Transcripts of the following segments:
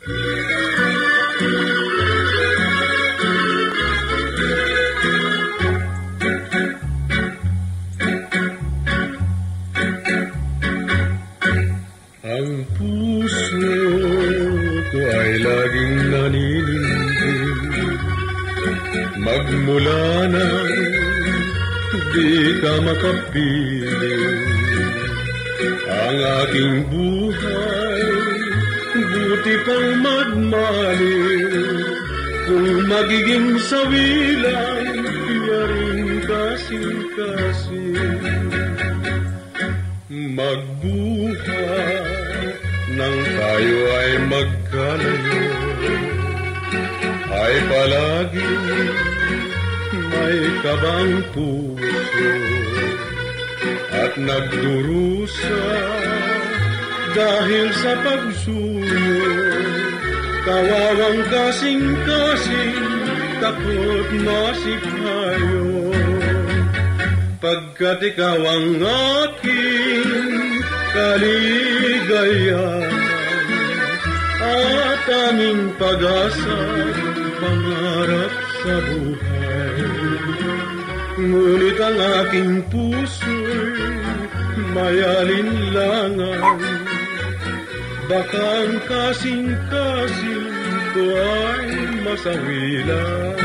Ang puso ko ay laging naniningin, magmula na di ka makapiling. Ang aking buhay, buti pang magmaliw, kung magiging sawilan, yaring kasing-kasing. Magbuhay nang tayo ay magkalayo, ay palaging may kabang puso at nagdurusa dahil sa pagsuyo. Kawawang kasing-kasing, takot masikayo, pagkat ikaw ang aking kaligayahan at aming pag-asa, pangarap sa buhay. Ngunit ang aking puso'y may alinlangan, baka ang kasing-kasing ko ay masawilan.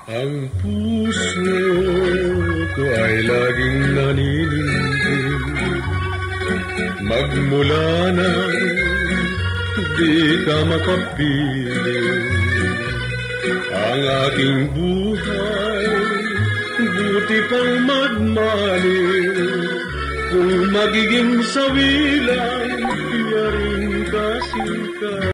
Ang puso ko ay laging naniningin, magmula na di ka makapiling. Ang aking buhay, buti pang magmaliw, kung magiging sawilan, yaring kasing-kasing.